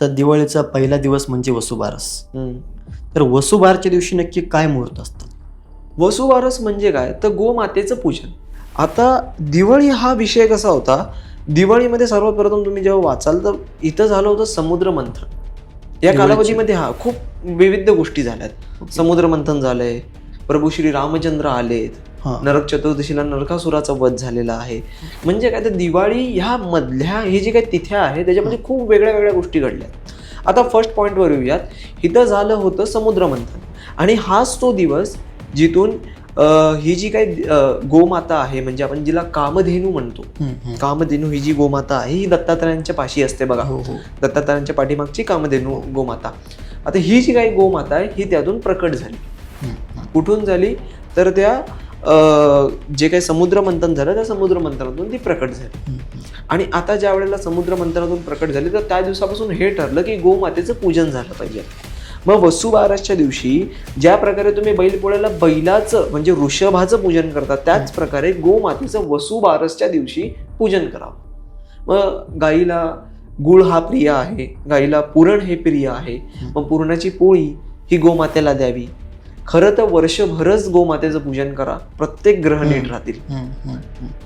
तर दिवाळीचा पहिला दिवस म्हणजे वसुबारस. हम्म. तर वसुबारच्या दिवशी नक्की काय मुहूर्त असतात? वसुबारस म्हणजे काय तर गोमातेचं पूजन. आता दिवाळी हा विषय कसा होता, दिवाळीमध्ये सर्वप्रथम तुम्ही जेव्हा वाचाल तर इथं झालं होतं समुद्र मंथन. या दिवाळीची. कालावधीमध्ये खूप विविध गोष्टी झाल्यात. समुद्र मंथन झालंय, प्रभू श्री रामचंद्र आलेत, हा. नरक चतुर्दशीला नरकासुराचा वध झालेला आहे. म्हणजे काय तर दिवाळी ह्या मधल्या हे जे काही तिथ्या आहे त्याच्यामध्ये खूप वेगळ्या वेगळ्या गोष्टी घडल्या. आता फर्स्ट पॉईंटवर येऊयात. इथं झालं होतं समुद्र मंथन आणि हाच तो दिवस जिथून ही जी काही गोमाता आहे, म्हणजे आपण जिला कामधेनू म्हणतो, कामधेनू ही जी गोमाता आहे ही दत्तात्रयांच्या पाशी असते बघा. हो हो. दत्तात्रयांच्या पाठीमागची कामधेनू गोमाता. आता ही जी काही गोमाता आहे ही त्यातून प्रकट झाली. कुठून झाली तर त्या जे काही समुद्र मंथन झालं त्या समुद्र मंथनातून ती प्रकट झाली. आणि आता ज्या वेळेला समुद्र मंथनातून प्रकट झाली तर त्या दिवसापासून हे ठरलं की गोमातेचं पूजन झालं पाहिजे. मग वसुबारसच्या दिवशी ज्या प्रकारे तुम्ही बैलपोळ्याला बैलाचं म्हणजे वृषभाचं पूजन करता, त्याच प्रकारे गोमातेचं वसुबारसच्या दिवशी पूजन करावं. मग गाईला गुळ हा प्रिय आहे, गाईला पुरण हे प्रिय आहे. मग पुरणाची पोळी ही गोमातेला द्यावी. खरं तर वर्षभरच गोमातेचं पूजन करा, प्रत्येक ग्रह नीट राहतील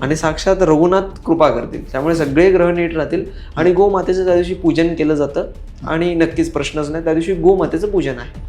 आणि साक्षात रघुनाथ कृपा करतील. त्यामुळे सगळे ग्रह नीट राहतील आणि गोमातेचं त्या दिवशी पूजन केलं जातं. आणि नक्कीच प्रश्नच नाही, त्या दिवशी गोमातेचं पूजन आहे.